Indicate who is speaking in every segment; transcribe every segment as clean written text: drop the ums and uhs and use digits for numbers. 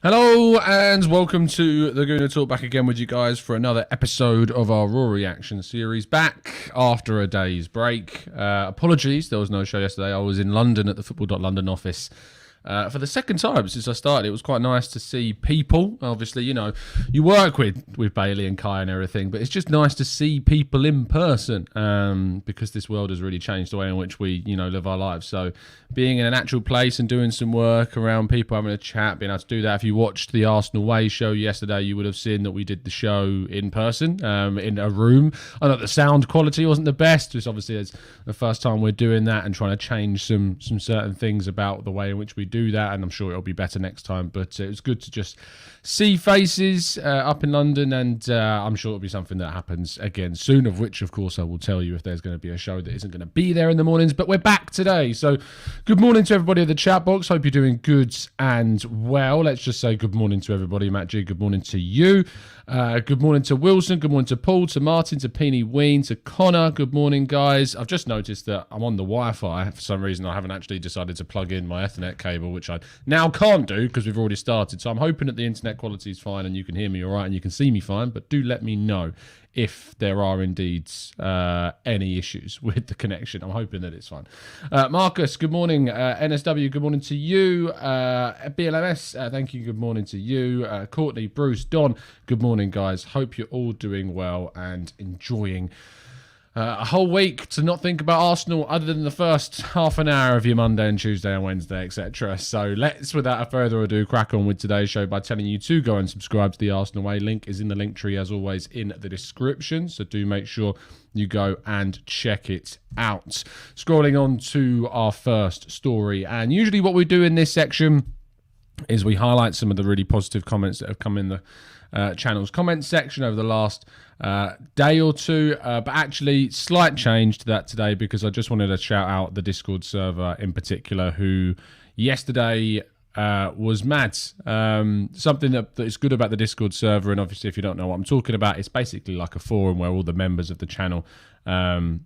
Speaker 1: Hello and welcome to the Gooner Talk, back again with you guys for another episode of our Raw Reaction series, back after a day's break. Apologies, there was no show yesterday. I was in London at the Football.London office for the second time since I started. It was quite nice to see people. Obviously, you know, you work with Bailey and Kai and everything, but it's just nice to see people in person because this world has really changed the way in which we, you know, live our lives. So being in an actual place and doing some work around people, having a chat, being able to do that. If you watched the Arsenal Way show yesterday, you would have seen that we did the show in person, in a room. I know the sound quality wasn't the best. It's obviously it's the first time we're doing that and trying to change some certain things about the way in which we do that, and I'm sure it'll be better next time. But it was good to just see faces up in London, and I'm sure it'll be something that happens again soon, of which of course I will tell you if there's going to be a show that isn't going to be there in the mornings. But we're back today, so good morning to everybody in the chat box. Hope you're doing good and well. Let's just say good morning to everybody. Matt G, good morning to you. Good morning to Wilson, good morning to Paul, to Martin, to Peony Ween, to Connor. Good morning, guys. I've just noticed that I'm on the Wi-Fi. For some reason, I haven't actually decided to plug in my Ethernet cable, which I now can't do because we've already started. So I'm hoping that the internet quality is fine and you can hear me all right and you can see me fine. But do let me know if there are indeed any issues with the connection. I'm hoping that it's fine. Marcus, good morning. NSW, good morning to you. BLMS, thank you, good morning to you. Courtney, Bruce, Don, good morning, guys. Hope you're all doing well and enjoying a whole week to not think about Arsenal other than the first half an hour of your Monday and Tuesday and Wednesday, etc. So let's, without further ado, crack on with today's show by telling you to go and subscribe to the Arsenal Way. Link is in the link tree, as always, in the description. So do make sure you go and check it out. Scrolling on to our first story. And usually what we do in this section is we highlight some of the really positive comments that have come in the channel's comments section over the last day or two, but actually slight change to that today because I just wanted to shout out the Discord server in particular, who yesterday was mad. Something that is good about the Discord server, and obviously if you don't know what I'm talking about, it's basically like a forum where all the members of the channel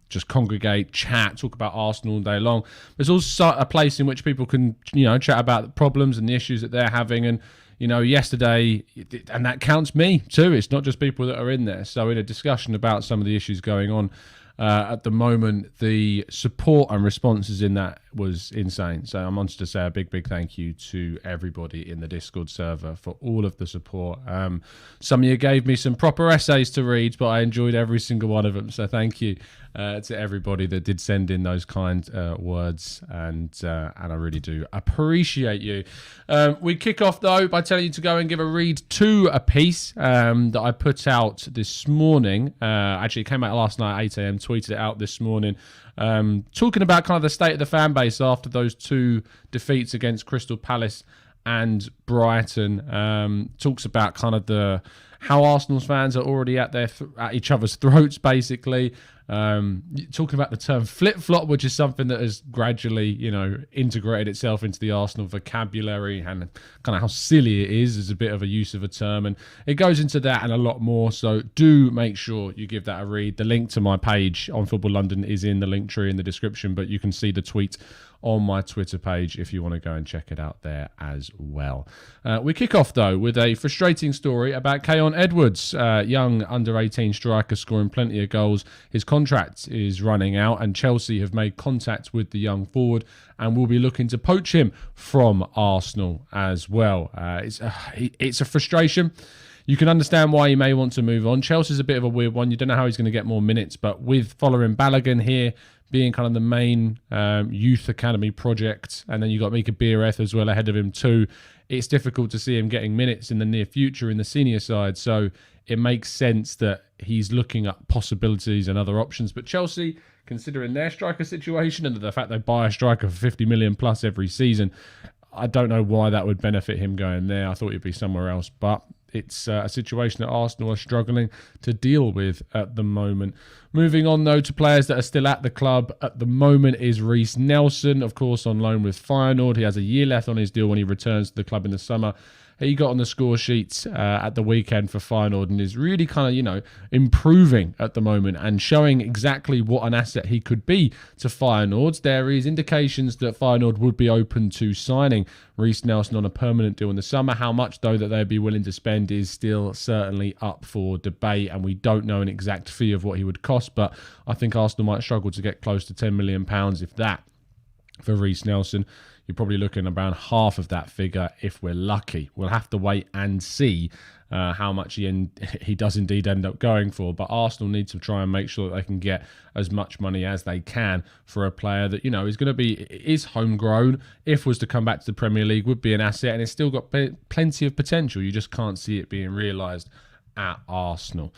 Speaker 1: just congregate, chat, talk about Arsenal all day long. There's also a place in which people can, you know, chat about the problems and the issues that they're having. And you know, yesterday, and that counts me too, it's not just people that are in there. So in a discussion about some of the issues going on at the moment, the support and responses in that was insane. So I wanted to say a big thank you to everybody in the Discord server for all of the support. Some of you gave me some proper essays to read, but I enjoyed every single one of them. So thank you to everybody that did send in those kind words, and I really do appreciate you. We kick off though by telling you to go and give a read to a piece that I put out this morning. Actually, it came out last night at 8 a.m. Tweeted it out this morning. Talking about kind of the state of the fan base after those two defeats against Crystal Palace and Brighton. Talks about kind of how Arsenal's fans are already at each other's throats, basically. Talking about the term flip-flop, which is something that has gradually, you know, integrated itself into the Arsenal vocabulary, and kind of how silly it is as a bit of a use of a term. And it goes into that and a lot more. So do make sure you give that a read. The link to my page on Football London is in the link tree in the description, but you can see the tweet on my Twitter page if you want to go and check it out there as well. We kick off though with a frustrating story about Keon Edwards, young under-18 striker scoring plenty of goals. His contract is running out and Chelsea have made contact with the young forward and will be looking to poach him from Arsenal as well. It's a frustration. You can understand why he may want to move on. Chelsea's a bit of a weird one. You don't know how he's going to get more minutes, but with following Balogun here being kind of the main youth academy project, and then you've got Mika Biereth as well ahead of him too, it's difficult to see him getting minutes in the near future in the senior side. So it makes sense that he's looking at possibilities and other options. But Chelsea, considering their striker situation and the fact they buy a striker for 50 million plus every season, I don't know why that would benefit him going there. I thought he'd be somewhere else, but it's a situation that Arsenal are struggling to deal with at the moment. Moving on, though, to players that are still at the club at the moment is Reiss Nelson, of course, on loan with Feyenoord. He has a year left on his deal when he returns to the club in the summer. he got on the score sheets at the weekend for Feyenoord and is really kind of, improving at the moment and showing exactly what an asset he could be to Feyenoord. There is indications that Feyenoord would be open to signing Reiss Nelson on a permanent deal in the summer. How much, though, that they'd be willing to spend is still certainly up for debate, and we don't know an exact fee of what he would cost, but I think Arsenal might struggle to get close to £10 million, if that, for Reiss Nelson. You're probably looking around half of that figure if we're lucky. We'll have to wait and see how much he does indeed end up going for. But Arsenal need to try and make sure that they can get as much money as they can for a player that, is homegrown. If was to come back to the Premier League, would be an asset, and it's still got plenty of potential. You just can't see it being realised at Arsenal.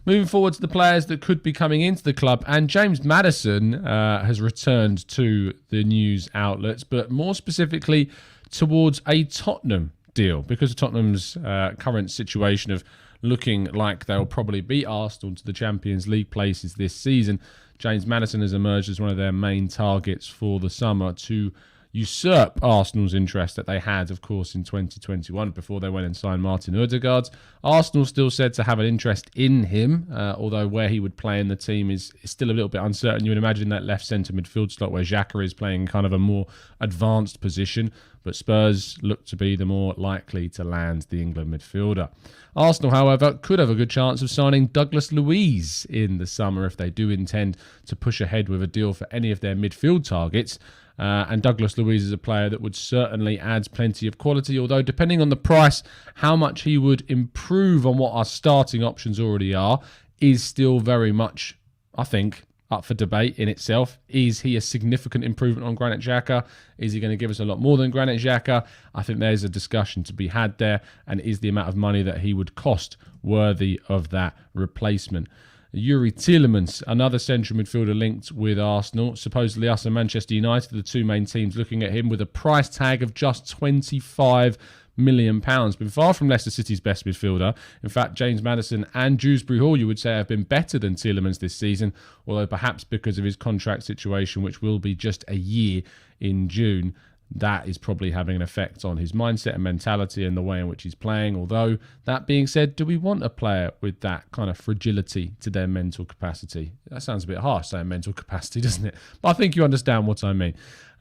Speaker 1: Moving forward to the players that could be coming into the club, and James Maddison has returned to the news outlets, but more specifically towards a Tottenham deal, because of Tottenham's current situation of looking like they'll probably beat Arsenal to the Champions League places this season. James Maddison has emerged as one of their main targets for the summer to usurp Arsenal's interest that they had, of course, in 2021 before they went and signed Martin Ødegaard. Arsenal still said to have an interest in him, although where he would play in the team is still a little bit uncertain. You would imagine that left centre midfield slot where Xhaka is playing kind of a more advanced position, but Spurs look to be the more likely to land the England midfielder. Arsenal, however, could have a good chance of signing Douglas Luiz in the summer if they do intend to push ahead with a deal for any of their midfield targets. And Douglas Luiz is a player that would certainly add plenty of quality, although depending on the price, how much he would improve on what our starting options already are is still very much, I think, up for debate in itself. Is he a significant improvement on Granit Xhaka? Is he going to give us a lot more than Granit Xhaka? I think there's a discussion to be had there, and is the amount of money that he would cost worthy of that replacement? Youri Tielemans, another central midfielder linked with Arsenal. Supposedly us and Manchester United are the two main teams looking at him with a price tag of just £25 million. Been far from Leicester City's best midfielder. In fact, James Maddison and Dewsbury Hall, you would say, have been better than Tielemans this season, although perhaps because of his contract situation, which will be just a year in June, that is probably having an effect on his mindset and mentality and the way in which he's playing. Although, that being said, do we want a player with that kind of fragility to their mental capacity? That sounds a bit harsh saying mental capacity, doesn't it? But I think you understand what I mean.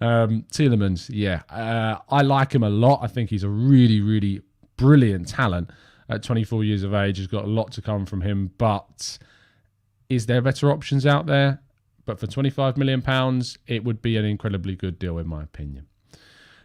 Speaker 1: Tielemans, I like him a lot. I think he's a really, really brilliant talent. At 24 years of age, has got a lot to come from him. But is there better options out there? But for £25 million, it would be an incredibly good deal, in my opinion.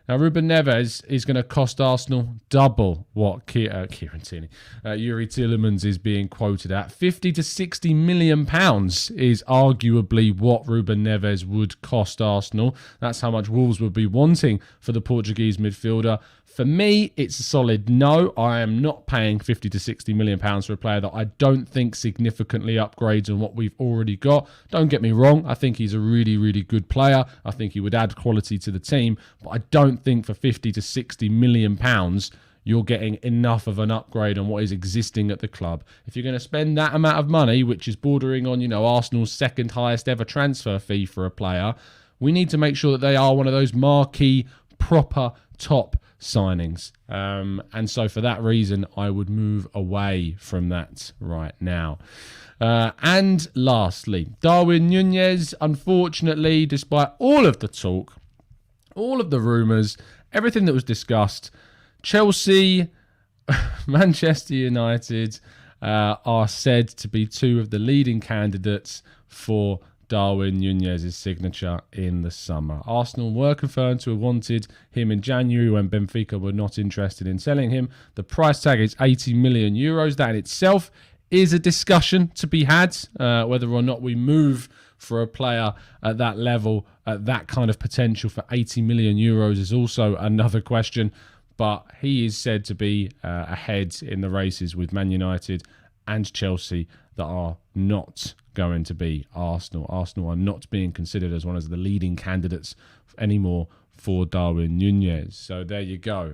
Speaker 1: Now, Ruben Neves is going to cost Arsenal double what Youri Tielemans is being quoted at. £50 to £60 million is arguably what Ruben Neves would cost Arsenal. That's how much Wolves would be wanting for the Portuguese midfielder. For me, it's a solid no. I am not paying £50 to £60 million for a player that I don't think significantly upgrades on what we've already got. Don't get me wrong. I think he's a really, really good player. I think he would add quality to the team. But I don't think for £50 to £60 million, you're getting enough of an upgrade on what is existing at the club. If you're going to spend that amount of money, which is bordering on, Arsenal's second highest ever transfer fee for a player, we need to make sure that they are one of those marquee, proper, top signings. And so for that reason, I would move away from that right now. And lastly, Darwin Nunez, unfortunately, despite all of the talk, all of the rumours, everything that was discussed, Chelsea, Manchester United are said to be two of the leading candidates for Darwin Nunez's signature in the summer. Arsenal were confirmed to have wanted him in January when Benfica were not interested in selling him. The price tag is €80 million. That in itself is a discussion to be had, whether or not we move for a player at that level, at that kind of potential for €80 million is also another question. But he is said to be ahead in the races with Man United and Chelsea that are not going to be Arsenal. Arsenal are not being considered as one of the leading candidates anymore for Darwin Nunez. So there you go.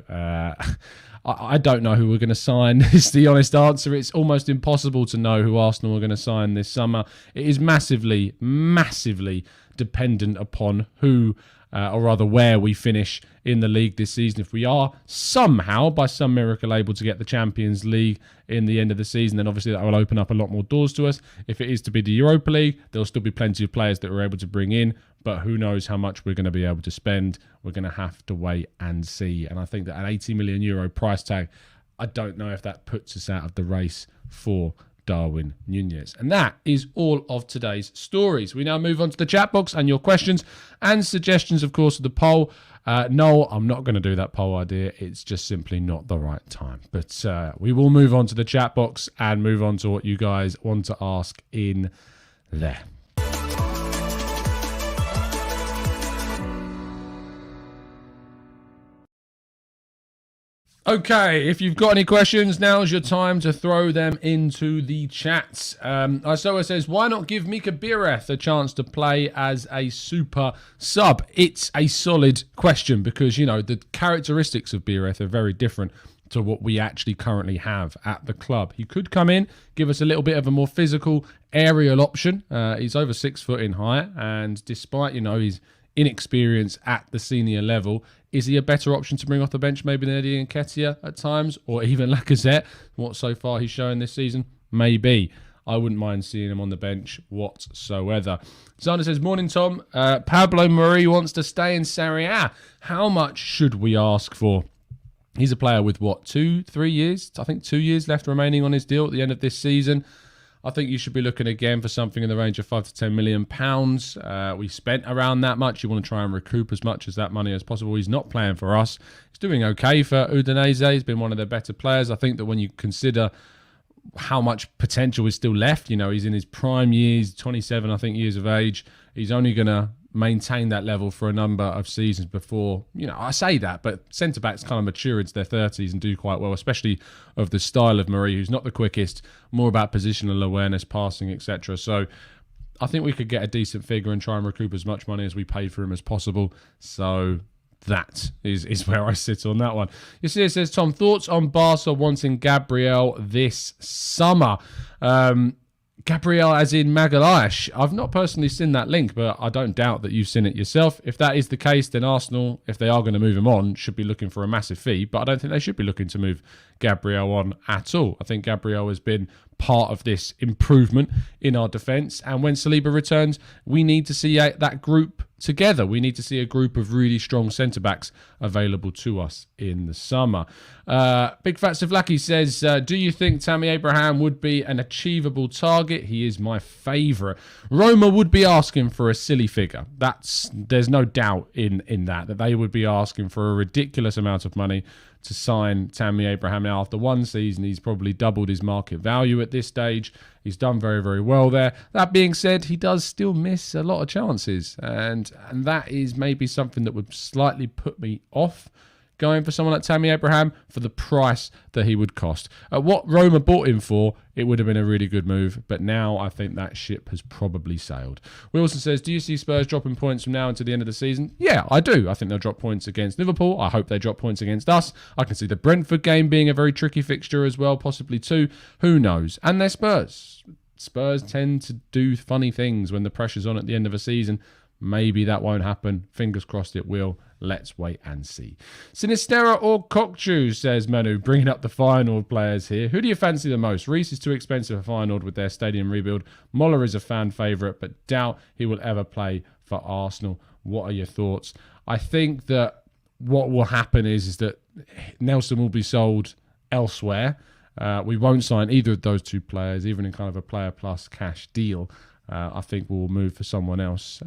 Speaker 1: I don't know who we're going to sign is the honest answer. It's almost impossible to know who Arsenal are going to sign this summer. It is massively, massively dependent upon who or rather where we finish in the league this season. If we are somehow, by some miracle, able to get the Champions League in the end of the season, then obviously that will open up a lot more doors to us. If it is to be the Europa League, there'll still be plenty of players that we're able to bring in, but who knows how much we're going to be able to spend. We're going to have to wait and see. And I think that an €80 million price tag, I don't know if that puts us out of the race for Darwin Nunez. And that is all of today's stories. We now move on to the chat box and your questions and suggestions, of course, of the poll. No, I'm not going to do that poll idea. It's just simply not the right time. But we will move on to the chat box and move on to what you guys want to ask in there. Okay, if you've got any questions, now's your time to throw them into the chat. Isoa says, why not give Mika Bireth a chance to play as a super sub? It's a solid question because, you know, the characteristics of Bireth are very different to what we actually currently have at the club. He could come in, give us a little bit of a more physical aerial option. He's over 6 foot in height, and despite, you know, his inexperience at the senior level, is he a better option to bring off the bench maybe than Eddie Nketiah at times, or even Lacazette? What so far he's shown this season? Maybe. I wouldn't mind seeing him on the bench whatsoever. Xander says, morning, Tom. Pablo Mari wants to stay in Serie A. How much should we ask for? He's a player with, 2-3 years? I think 2 years left remaining on his deal at the end of this season. I think you should be looking again for something in the range of £5 to £10 million. We spent around that much. You want to try and recoup as much as that money as possible. He's not playing for us. He's doing okay for Udinese. He's been one of their better players. I think that when you consider how much potential is still left, you know, he's in his prime years, 27, I think, years of age. He's only going to maintain that level for a number of seasons before, you know, I say that, but centre-backs kind of mature into their 30s and do quite well, especially of the style of Marie, who's not the quickest, more about positional awareness, passing, etc. So I think we could get a decent figure and try and recoup as much money as we paid for him as possible. So that is where I sit on that one. You see, it says, Tom, thoughts on Barca wanting Gabriel this summer? Gabriel as in Magalhaes. I've not personally seen that link, but I don't doubt that you've seen it yourself. If that is the case, then Arsenal, if they are going to move him on, should be looking for a massive fee, but I don't think they should be looking to move Gabriel on at all. I think Gabriel has been part of this improvement in our defence, and when Saliba returns, we need to see that group together. We need to see a group of really strong centre-backs available to us in the summer. Big Fat Savlaki says, do you think Tammy Abraham would be an achievable target? He is my favourite. Roma would be asking for a silly figure. There's no doubt in that they would be asking for a ridiculous amount of money to sign Tammy Abraham. Now, after one season, he's probably doubled his market value at this stage. He's done very, very well there. That being said, he does still miss a lot of chances, and that is maybe something that would slightly put me off going for someone like Tammy Abraham for the price that he would cost. At what Roma bought him for, it would have been a really good move, but now I think that ship has probably sailed. Wilson says, do you see Spurs dropping points from now until the end of the season? Yeah, I do. I think they'll drop points against Liverpool. I hope they drop points against us. I can see the Brentford game being a very tricky fixture as well, possibly too. Who knows? And they're Spurs. Spurs tend to do funny things when the pressure's on at the end of a season. Maybe that won't happen. Fingers crossed it will. Let's wait and see. Sinistera or Cockchew, says Manu, bringing up the Feyenoord players here. Who do you fancy the most? Reece is too expensive for Feyenoord with their stadium rebuild. Moller is a fan favourite, but doubt he will ever play for Arsenal. What are your thoughts? I think that what will happen is that Nelson will be sold elsewhere. We won't sign either of those two players, even in kind of a player plus cash deal. I think we'll move for someone else,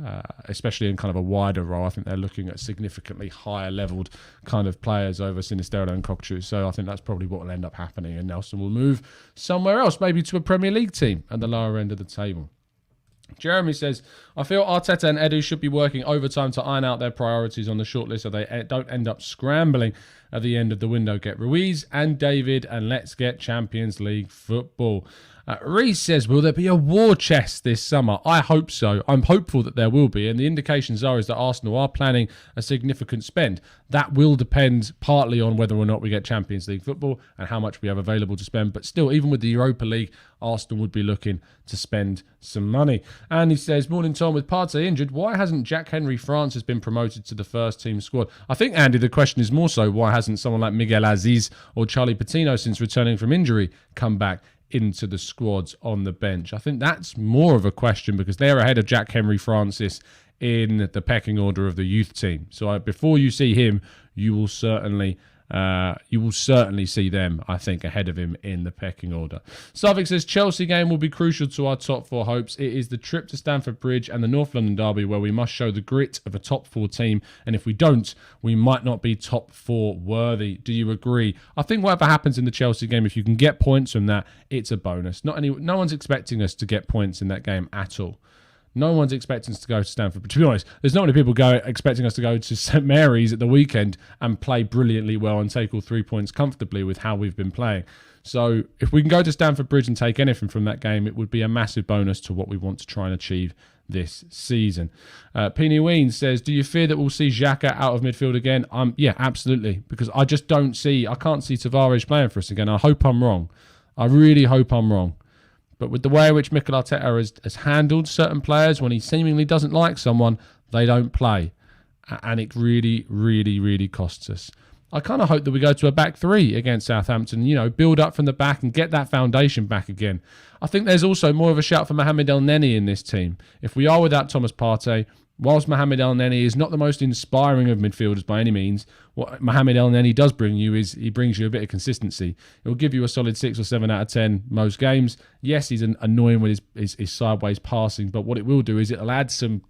Speaker 1: especially in kind of a wider role. I think they're looking at significantly higher leveled kind of players over Sinisterra and Cockchew. So I think that's probably what will end up happening. And Nelson will move somewhere else, maybe to a Premier League team at the lower end of the table. Jeremy says, I feel Arteta and Edu should be working overtime to iron out their priorities on the shortlist so they don't end up scrambling at the end of the window. Get Ruiz and David, and let's get Champions League football. Reese says, will there be a war chest this summer? I hope so. I'm hopeful that there will be, and the indications is that Arsenal are planning a significant spend. That will depend partly on whether or not we get Champions League football and how much we have available to spend. But still, even with the Europa League, Arsenal would be looking to spend some money. And he says, morning Tom, with Partey injured, why hasn't Jack-Henry Francis been promoted to the first team squad? I think, Andy, the question is more so, why hasn't someone like Miguel Aziz or Charlie Patino, since returning from injury, come back into the squads on the bench? I think that's more of a question because they're ahead of Jack-Henry Francis in the pecking order of the youth team. So before you see him, you will certainly see them, I think, ahead of him in the pecking order. Suffolk says, Chelsea game will be crucial to our top four hopes. It is the trip to Stamford Bridge and the North London derby where we must show the grit of a top four team. And if we don't, we might not be top four worthy. Do you agree? I think whatever happens in the Chelsea game, if you can get points from that, it's a bonus. No one's expecting us to get points in that game at all. No one's expecting us to go to Stamford. But to be honest, there's not many people expecting us to go to St Mary's at the weekend and play brilliantly well and take all 3 points comfortably with how we've been playing. So if we can go to Stamford Bridge and take anything from that game, it would be a massive bonus to what we want to try and achieve this season. Peony Ween says, do you fear that we'll see Xhaka out of midfield again? Yeah, absolutely. Because I can't see Tavares playing for us again. I hope I'm wrong. I really hope I'm wrong. But with the way in which Mikel Arteta has handled certain players, when he seemingly doesn't like someone, they don't play. And it really, really, really costs us. I kind of hope that we go to a back three against Southampton, build up from the back and get that foundation back again. I think there's also more of a shout for Mohamed El Neni in this team. If we are without Thomas Partey, whilst Mohamed El Neni is not the most inspiring of midfielders by any means, what Mohamed El Neni does bring you is he brings you a bit of consistency. He'll give you a solid 6 or 7 out of 10 most games. Yes, he's annoying with his sideways passing, but what it will do is it'll add some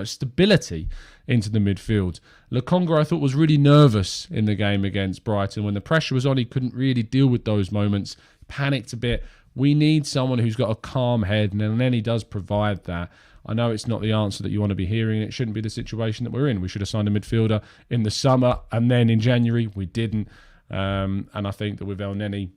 Speaker 1: stability into the midfield. Lokonga, I thought, was really nervous in the game against Brighton. When the pressure was on, he couldn't really deal with those moments. Panicked a bit. We need someone who's got a calm head, and El Neni does provide that. I know it's not the answer that you want to be hearing. It shouldn't be the situation that we're in. We should have signed a midfielder in the summer, and then in January we didn't. And I think that with El Neni,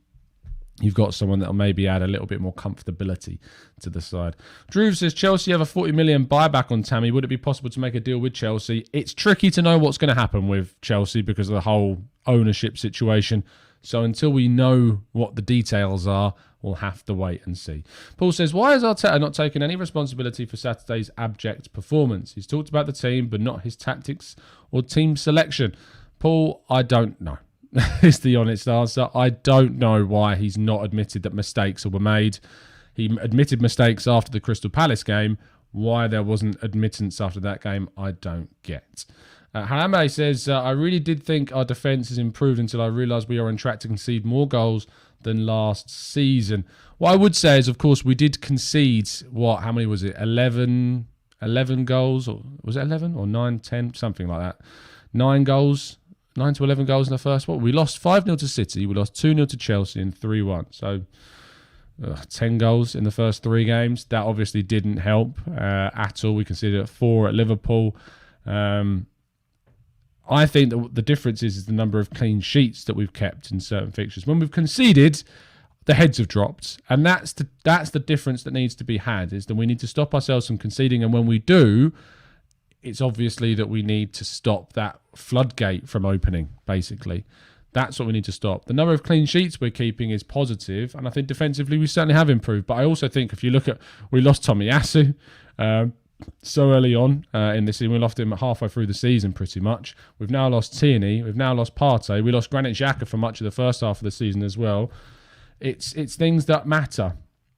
Speaker 1: you've got someone that'll maybe add a little bit more comfortability to the side. Drew says, Chelsea have a 40 million buyback on Tammy. Would it be possible to make a deal with Chelsea? It's tricky to know what's going to happen with Chelsea because of the whole ownership situation. So until we know what the details are, we'll have to wait and see. Paul says, why is Arteta not taking any responsibility for Saturday's abject performance? He's talked about the team, but not his tactics or team selection. Paul, I don't know. Is the honest answer. I don't know why he's not admitted that mistakes were made. He admitted mistakes after the Crystal Palace game. Why there wasn't admittance after that game, I don't get. Harame says, I really did think our defence has improved until I realised we are on track to concede more goals than last season. What I would say is, of course, we did concede, how many was it? 11 goals? Or was it 11 or 9, 10? Something like that. 9 to 11 goals in the first one. We lost 5-0 to City. We lost 2-0 to Chelsea and 3-1. So 10 goals in the first 3 games. That obviously didn't help at all. We conceded 4 at Liverpool. I think that the difference is the number of clean sheets that we've kept in certain fixtures. When we've conceded, the heads have dropped. And that's the difference that needs to be had, is that we need to stop ourselves from conceding. And when we do, it's obviously that we need to stop that floodgate from opening, basically. That's what we need to stop. The number of clean sheets we're keeping is positive, and I think defensively we certainly have improved. But I also think if you look at, we lost Tomiyasu so early on in the season. We lost him halfway through the season pretty much. We've now lost Tierney. We've now lost Partey. We lost Granit Xhaka for much of the first half of the season as well. It's things that matter.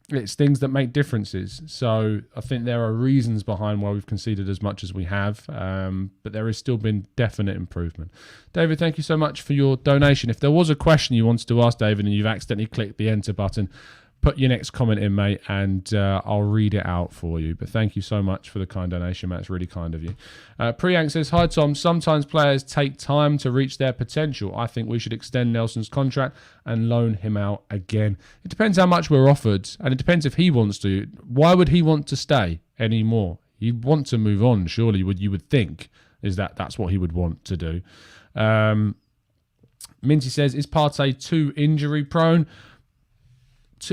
Speaker 1: It's things that make differences. So I think there are reasons behind why we've conceded as much as we have, but there has still been definite improvement. David, thank you so much for your donation. If there was a question you wanted to ask David and you've accidentally clicked the enter button, put your next comment in, mate, and I'll read it out for you. But thank you so much for the kind donation, mate. It's really kind of you. Priyank says, hi, Tom. Sometimes players take time to reach their potential. I think we should extend Nelson's contract and loan him out again. It depends how much we're offered, and it depends if he wants to. Why would he want to stay anymore? He'd want to move on, surely, you would think, is that's what he would want to do. Minty says, is Partey too injury prone?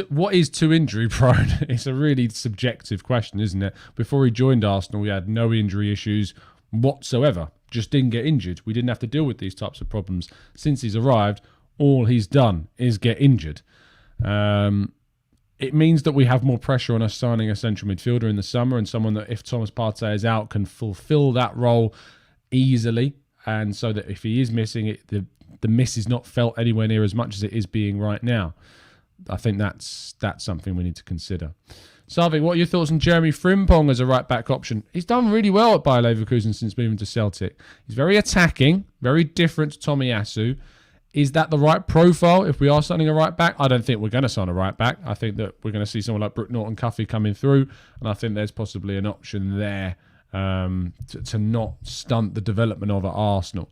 Speaker 1: What is too injury prone? It's a really subjective question, isn't it? Before he joined Arsenal, we had no injury issues whatsoever. Just didn't get injured. We didn't have to deal with these types of problems. Since he's arrived, all he's done is get injured. It means that we have more pressure on us signing a central midfielder in the summer, and someone that, if Thomas Partey is out, can fulfill that role easily. And so that if he is missing it, the miss is not felt anywhere near as much as it is being right now. I think that's something we need to consider. Sarvik, what are your thoughts on Jeremy Frimpong as a right-back option? He's done really well at Bayer Leverkusen since moving to Celtic. He's very attacking, very different to Tomiyasu. Is that the right profile if we are signing a right-back? I don't think we're going to sign a right-back. I think that we're going to see someone like Brooke Norton-Cuffy coming through, and I think there's possibly an option there to not stunt the development of at Arsenal.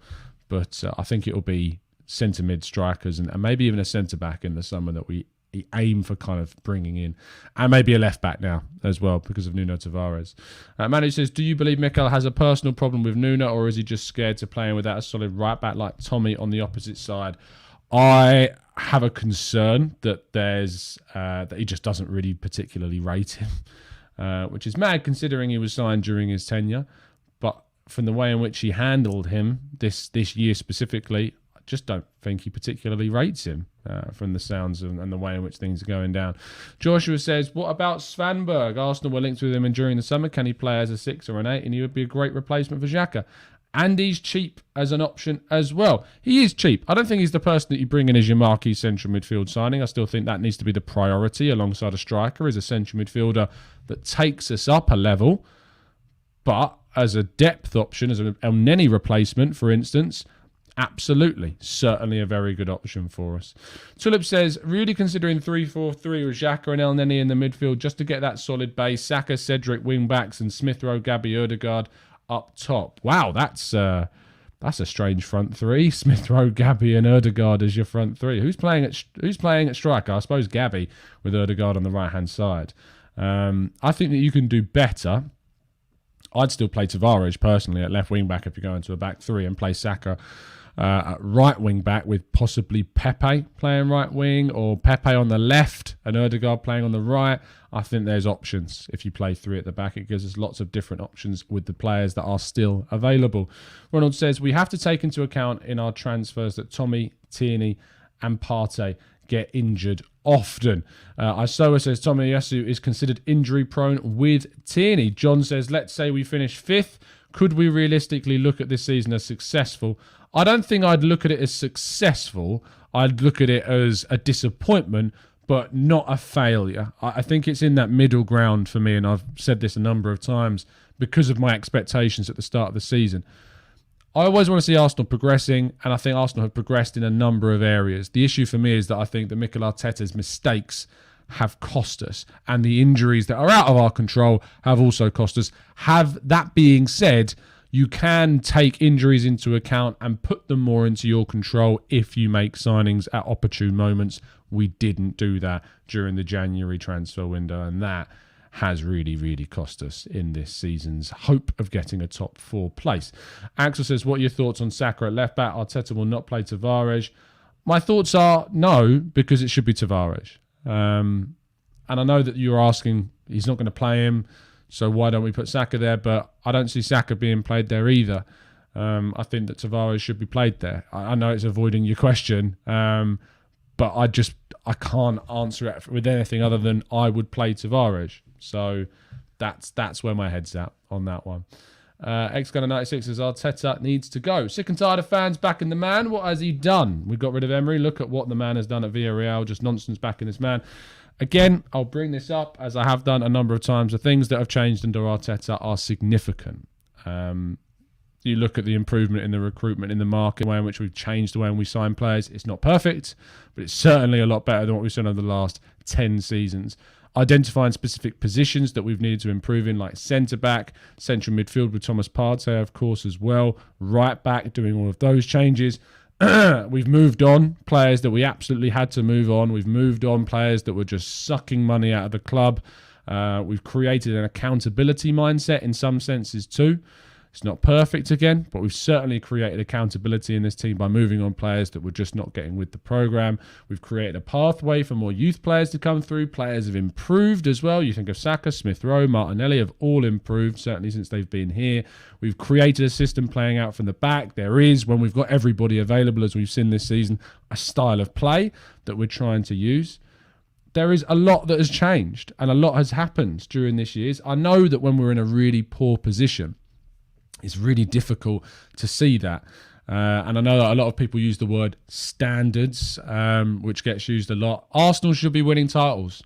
Speaker 1: But I think it'll be centre-mid strikers and maybe even a centre-back in the summer that we aim for kind of bringing in, and maybe a left back now as well because of Nuno Tavares. Manu says, do you believe Mikel has a personal problem with Nuno, or is he just scared to playing without a solid right back like Tommy on the opposite side? I have a concern that there's that he just doesn't really particularly rate him, which is mad considering he was signed during his tenure. But from the way in which he handled him this year specifically, I just don't think he particularly rates him. From the sounds and the way in which things are going down. Joshua says, what about Svanberg? Arsenal were linked with him during the summer. Can he play as a 6 or an 8? And he would be a great replacement for Xhaka. And he's cheap as an option as well. He is cheap. I don't think he's the person that you bring in as your marquee central midfield signing. I still think that needs to be the priority alongside a striker as a central midfielder that takes us up a level. But as a depth option, as an El Neni replacement, for instance, absolutely, certainly a very good option for us. Tulip says, really considering 3-4-3 with Xhaka and El Neni in the midfield just to get that solid base, Saka, Cedric, wing-backs, and Smith Rowe, Gabby, Ødegaard up top. Wow, that's a strange front three. Smith Rowe, Gabby, and Ødegaard as your front three. Who's playing at striker? I suppose Gabby with Ødegaard on the right-hand side. I think that you can do better. I'd still play Tavares personally at left wing-back if you go into a back three and play Saka at right wing back with possibly Pepe playing right wing, or Pepe on the left and Ødegaard playing on the right. I think there's options if you play three at the back. It gives us lots of different options with the players that are still available. Ronald says, we have to take into account in our transfers that Tommy, Tierney and Partey get injured often. Isoa says Tomiyasu is considered injury prone with Tierney. John says, let's say we finish 5th. Could we realistically look at this season as successful? I don't think I'd look at it as successful. I'd look at it as a disappointment, but not a failure. I think it's in that middle ground for me, and I've said this a number of times because of my expectations at the start of the season. I always want to see Arsenal progressing, and I think Arsenal have progressed in a number of areas. The issue for me is that I think that Mikel Arteta's mistakes have cost us, and the injuries that are out of our control have also cost us. That being said, you can take injuries into account and put them more into your control if you make signings at opportune moments. We didn't do that during the January transfer window, and that has really, really cost us in this season's hope of getting a top 4 place. Axel says, what are your thoughts on Saka at left back? Arteta will not play Tavares. My thoughts are no, because it should be Tavares. And I know that you're asking, he's not going to play him, so why don't we put Saka there? But I don't see Saka being played there either. I think that Tavares should be played there. I know it's avoiding your question, but I can't answer it with anything other than I would play Tavares. So that's where my head's at on that one. X-Gunner96 says Arteta needs to go. Sick and tired of fans backing the man. What has he done? We got rid of Emery. Look at what the man has done at Villarreal. Just nonsense backing this man. Again, I'll bring this up as I have done a number of times. The things that have changed under Arteta are significant. You look at the improvement in the recruitment in the market, the way in which we've changed the way in we sign players. It's not perfect, but it's certainly a lot better than what we've seen over the last 10 seasons. Identifying specific positions that we've needed to improve in, like centre-back, central midfield with Thomas Partey, of course, as well. Right-back, doing all of those changes. We've moved on players that we absolutely had to move on. We've moved on players that were just sucking money out of the club. We've created an accountability mindset in some senses too. It's not perfect again, but we've certainly created accountability in this team by moving on players that were just not getting with the program. We've created a pathway for more youth players to come through. Players have improved as well. You think of Saka, Smith Rowe, Martinelli have all improved, certainly since they've been here. We've created a system playing out from the back. There is, when we've got everybody available, as we've seen this season, a style of play that we're trying to use. There is a lot that has changed and a lot has happened during this year. I know that when we're in a really poor position, it's really difficult to see that. And I know that a lot of people use the word standards, which gets used a lot. Arsenal should be winning titles.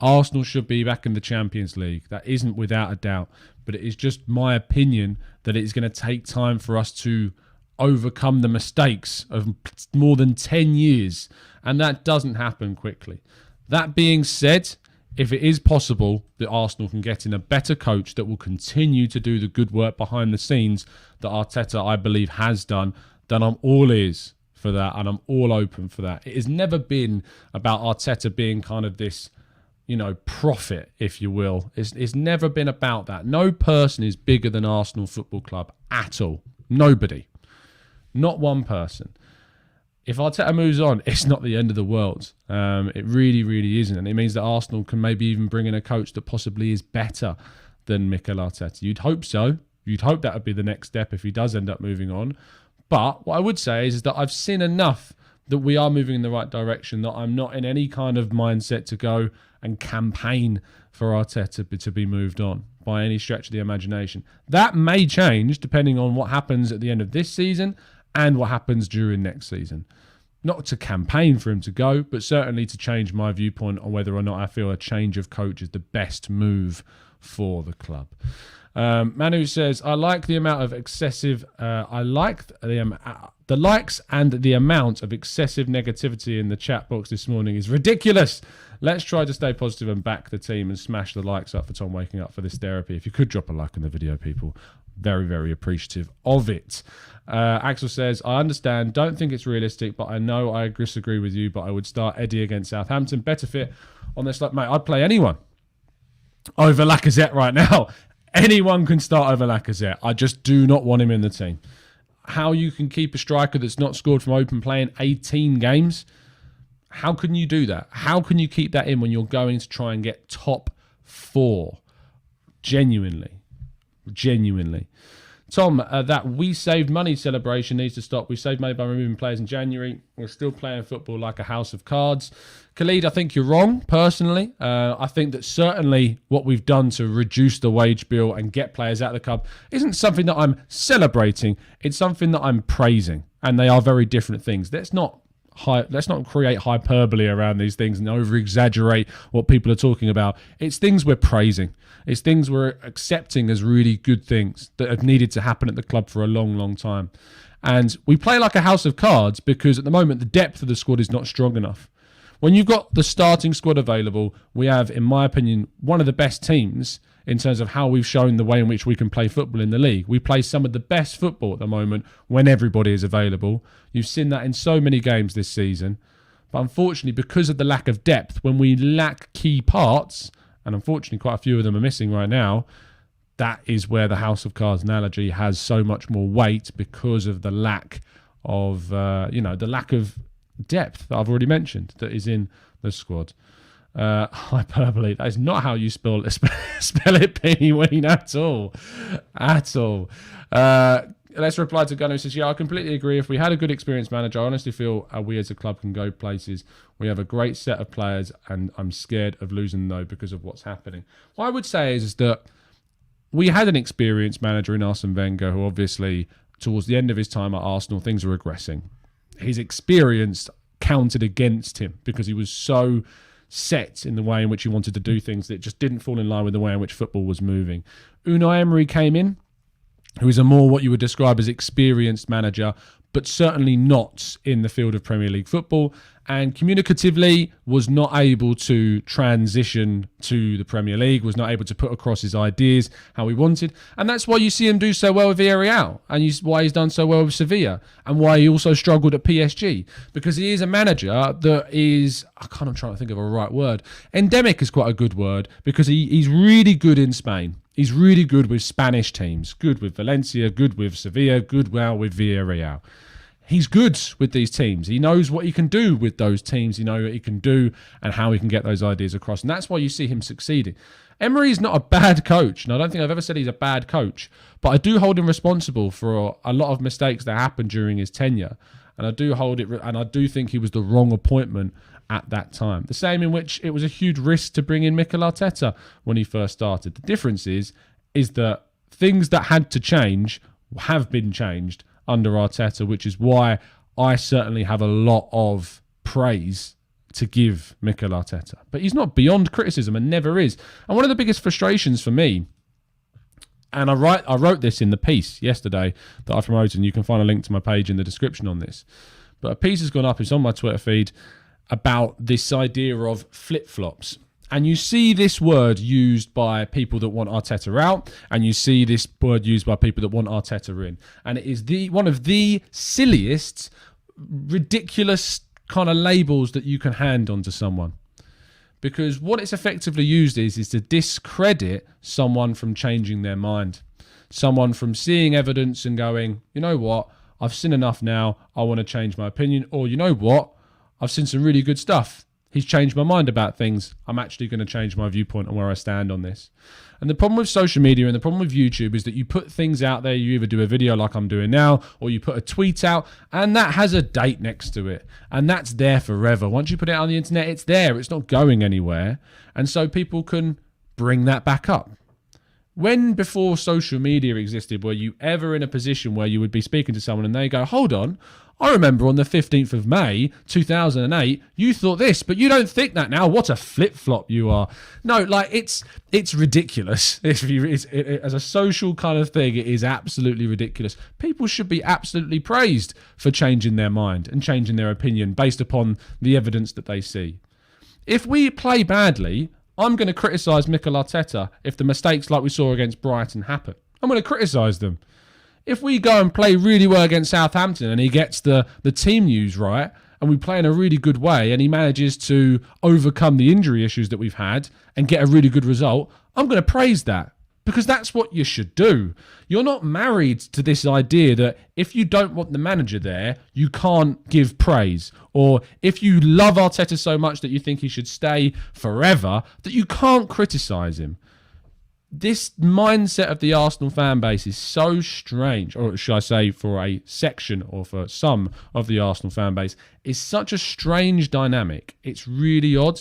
Speaker 1: Arsenal should be back in the Champions League. That isn't without a doubt. But it is just my opinion that it's going to take time for us to overcome the mistakes of more than 10 years. And that doesn't happen quickly. That being said, if it is possible that Arsenal can get in a better coach that will continue to do the good work behind the scenes that Arteta, I believe, has done, then I'm all ears for that and I'm all open for that. It has never been about Arteta being kind of this, prophet, if you will. It's never been about that. No person is bigger than Arsenal Football Club at all. Nobody. Not one person. If Arteta moves on, it's not the end of the world. It really, really isn't. And it means that Arsenal can maybe even bring in a coach that possibly is better than Mikel Arteta. You'd hope so. You'd hope that would be the next step if he does end up moving on. But what I would say is that I've seen enough that we are moving in the right direction, that I'm not in any kind of mindset to go and campaign for Arteta to be moved on by any stretch of the imagination. That may change depending on what happens at the end of this season and what happens during next season. Not to campaign for him to go, but certainly to change my viewpoint on whether or not I feel a change of coach is the best move for the club. Manu says, I like the amount of excessive, the likes and the amount of excessive negativity in the chat box this morning is ridiculous. Let's try to stay positive and back the team and smash the likes up for Tom waking up for this therapy. If you could drop a like on the video, people. Very, very appreciative of it. Axel says, I understand, don't think it's realistic, but I know I disagree with you, but I would start Eddie against Southampton. Better fit on this. Mate, I'd play anyone over Lacazette right now. Anyone can start over Lacazette. I just do not want him in the team. How you can keep a striker that's not scored from open play in 18 games, how can you do that? How can you keep that in when you're going to try and get top 4? Genuinely. Tom, that we saved money celebration needs to stop. We saved money by removing players in January. We're still playing football like a house of cards. Khalid, I think you're wrong, personally. I think that certainly what we've done to reduce the wage bill and get players out of the club isn't something that I'm celebrating. It's something that I'm praising. And they are very different things. Let's not create hyperbole around these things and over-exaggerate what people are talking about. It's things we're praising. It's things we're accepting as really good things that have needed to happen at the club for a long, long time. And we play like a house of cards because at the moment the depth of the squad is not strong enough. When you've got the starting squad available, we have, in my opinion, one of the best teams in terms of how we've shown the way in which we can play football in the league. We play some of the best football at the moment when everybody is available. You've seen that in so many games this season. But unfortunately, because of the lack of depth, when we lack key parts, and unfortunately quite a few of them are missing right now, that is where the House of Cards analogy has so much more weight because of the lack of, the lack of depth that I've already mentioned that is in the squad. Hyperbole. That is not how you spell it, Penny Ween, at all. Let's reply to Gunner who says, I completely agree. If we had a good experienced manager, I honestly feel we as a club can go places. We have a great set of players and I'm scared of losing them though because of what's happening. What I would say is that we had an experienced manager in Arsene Wenger who obviously towards the end of his time at Arsenal, things were regressing. His experience counted against him because he was so set in the way in which he wanted to do things that just didn't fall in line with the way in which football was moving. Unai Emery came in, who is a more what you would describe as experienced manager, but certainly not in the field of Premier League football, and communicatively was not able to transition to the Premier League, was not able to put across his ideas how he wanted. And that's why you see him do so well with Villarreal, and why he's done so well with Sevilla, and why he also struggled at PSG, because he is a manager that is, I'm trying to think of a right word. Endemic is quite a good word, because he's really good in Spain. He's really good with Spanish teams, good with Valencia, good with Sevilla, good well with Villarreal. He's good with these teams. He knows what he can do with those teams. He knows what he can do and how he can get those ideas across. And that's why you see him succeeding. Emery is not a bad coach, and I don't think I've ever said he's a bad coach, but I do hold him responsible for a lot of mistakes that happened during his tenure, and I do think he was the wrong appointment at that time. The same in which it was a huge risk to bring in Mikel Arteta when he first started. The difference is that things that had to change have been changed under Arteta, which is why I certainly have a lot of praise to give Mikel Arteta. But he's not beyond criticism and never is. And one of the biggest frustrations for me, and I wrote this in the piece yesterday that I promoted, and you can find a link to my page in the description on this. But a piece has gone up, it's on my Twitter feed, about this idea of flip-flops. And you see this word used by people that want Arteta out, and you see this word used by people that want Arteta in. And it is one of the silliest, ridiculous kind of labels that you can hand onto someone. Because what it's effectively used is to discredit someone from changing their mind. Someone from seeing evidence and going, you know what, I've seen enough now, I want to change my opinion. Or you know what, I've seen some really good stuff. He's changed my mind about things. I'm actually going to change my viewpoint on where I stand on this. And the problem with social media and the problem with YouTube is that you put things out there. You either do a video like I'm doing now, or you put a tweet out, and that has a date next to it. And that's there forever. Once you put it on the internet, it's there. It's not going anywhere. And so people can bring that back up. When before social media existed, were you ever in a position where you would be speaking to someone and they go, hold on, I remember on the 15th of May, 2008, you thought this, but you don't think that now. What a flip-flop you are. No, like, it's ridiculous. As a social kind of thing, it is absolutely ridiculous. People should be absolutely praised for changing their mind and changing their opinion based upon the evidence that they see. If we play badly, I'm going to criticise Mikel Arteta if the mistakes like we saw against Brighton happen. I'm going to criticise them. If we go and play really well against Southampton and he gets the team news right and we play in a really good way and he manages to overcome the injury issues that we've had and get a really good result, I'm going to praise that because that's what you should do. You're not married to this idea that if you don't want the manager there, you can't give praise. Or if you love Arteta so much that you think he should stay forever, that you can't criticise him. This mindset of the Arsenal fan base is so strange, or should I say for a section or for some of the Arsenal fan base, is such a strange dynamic. It's really odd.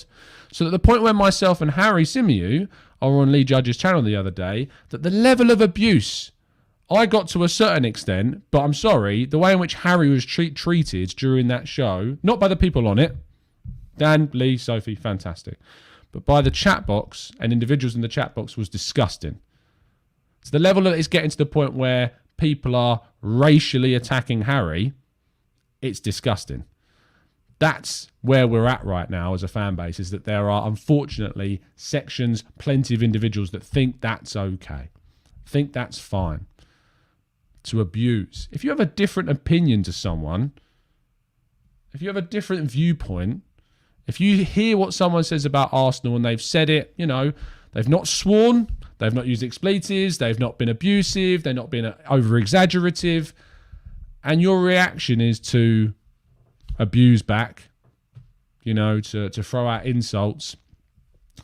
Speaker 1: So at the point where myself and Harry Symeou are on Lee Judge's channel the other day, that the level of abuse, I got to a certain extent, but I'm sorry, the way in which Harry was treated during that show, not by the people on it, Dan, Lee, Sophie, fantastic, but by the chat box and individuals in the chat box was disgusting. So the level that it's getting to the point where people are racially attacking Harry, it's disgusting. That's where we're at right now as a fan base, is that there are, unfortunately, sections, plenty of individuals that think that's okay, think that's fine to abuse. If you have a different opinion to someone, if you have a different viewpoint, if you hear what someone says about Arsenal and they've said it, you know, they've not sworn, they've not used expletives, they've not been abusive, they've not been over-exaggerative, and your reaction is to abuse back, you know, to throw out insults,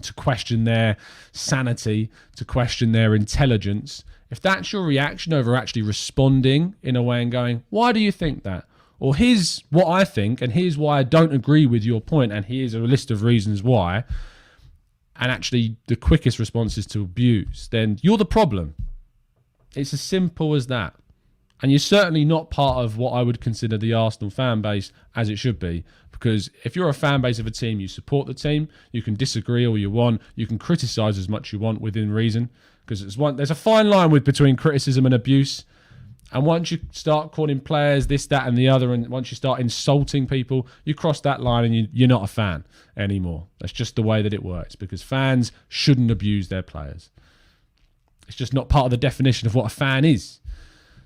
Speaker 1: to question their sanity, to question their intelligence. If that's your reaction over actually responding in a way and going, why do you think that? Or here's what I think, and here's why I don't agree with your point, and here's a list of reasons why, and actually the quickest response is to abuse, then you're the problem. It's as simple as that. And you're certainly not part of what I would consider the Arsenal fan base as it should be. Because if you're a fan base of a team, you support the team, you can disagree all you want, you can criticise as much you want within reason. Because there's a fine line between criticism and abuse. And once you start calling players this, that and the other, and once you start insulting people, you cross that line and you're not a fan anymore. That's just the way that it works, because fans shouldn't abuse their players. It's just not part of the definition of what a fan is.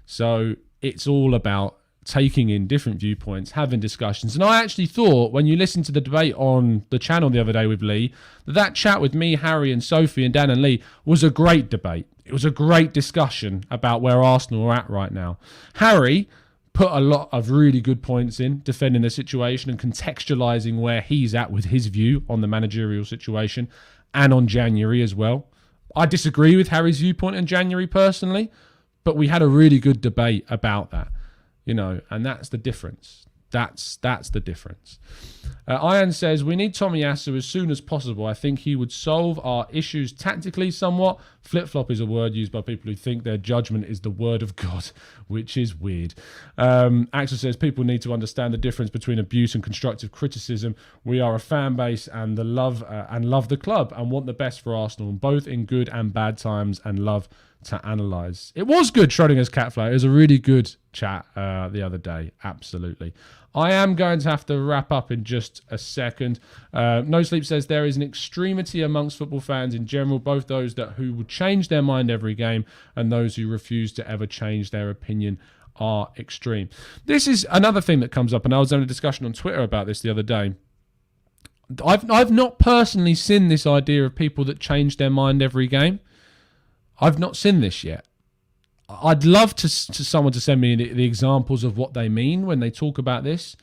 Speaker 1: So it's all about taking in different viewpoints, having discussions. And I actually thought, when you listened to the debate on the channel the other day with Lee, that chat with me, Harry and Sophie and Dan and Lee was a great debate. It was a great discussion about where Arsenal are at right now. Harry put a lot of really good points in defending the situation and contextualising where he's at with his view on the managerial situation and on January as well. I disagree with Harry's viewpoint on January personally, but we had a really good debate about that, and that's the difference. That's the difference. Ian says, we need Tomiyasu as soon as possible. I think he would solve our issues tactically somewhat. Flip-flop is a word used by people who think their judgment is the word of God, which is weird. Axel says, people need to understand the difference between abuse and constructive criticism. We are a fan base and love the club and want the best for Arsenal, both in good and bad times, and love to analyse. It was good, Schrodinger's cat fly. It was a really good chat the other day. Absolutely. I am going to have to wrap up in just a second. No Sleep says there is an extremity amongst football fans in general, both those who would change their mind every game and those who refuse to ever change their opinion are extreme. This is another thing that comes up, and I was having a discussion on Twitter about this the other day. I've not personally seen this idea of people that change their mind every game. I've not seen this yet. I'd love to someone to send me the examples of what they mean when they talk about this.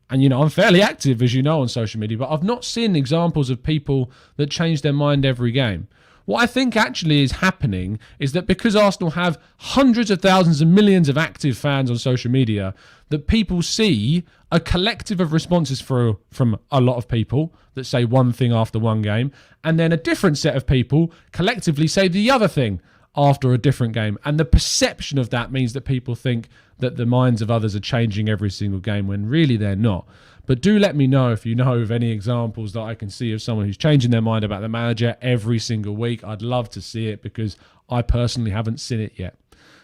Speaker 1: And, I'm fairly active, as you know, on social media, but I've not seen examples of people that change their mind every game. What I think actually is happening is that because Arsenal have hundreds of thousands and millions of active fans on social media, that people see a collective of responses from a lot of people that say one thing after one game, and then a different set of people collectively say the other thing after a different game. And the perception of that means that people think that the minds of others are changing every single game when really they're not. But do let me know if you know of any examples that I can see of someone who's changing their mind about the manager every single week. I'd love to see it because I personally haven't seen it yet.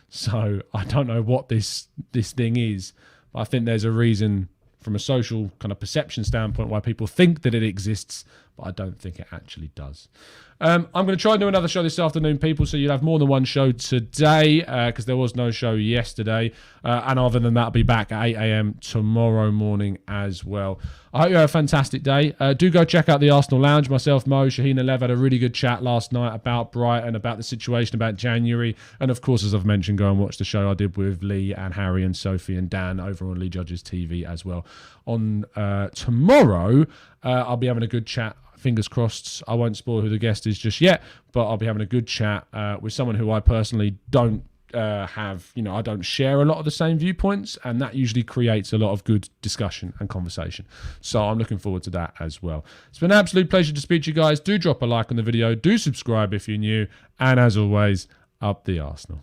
Speaker 1: So I don't know what this thing is, but I think there's a reason from a social kind of perception standpoint why people think that it exists, but I don't think it actually does. I'm going to try and do another show this afternoon, people, so you'll have more than one show today because there was no show yesterday. And other than that, I'll be back at 8 a.m. tomorrow morning as well. I hope you have a fantastic day. Do go check out the Arsenal Lounge. Myself, Mo, Shaheen and Lev had a really good chat last night about Brighton, about the situation, about January. And of course, as I've mentioned, go and watch the show I did with Lee and Harry and Sophie and Dan over on Lee Judge's TV as well. On tomorrow, I'll be having a good chat. Fingers crossed. I won't spoil who the guest is just yet, but I'll be having a good chat with someone who I personally don't I don't share a lot of the same viewpoints, and that usually creates a lot of good discussion and conversation. So I'm looking forward to that as well. It's been an absolute pleasure to speak to you guys. Do drop a like on the video. Do subscribe if you're new. And as always, up the Arsenal.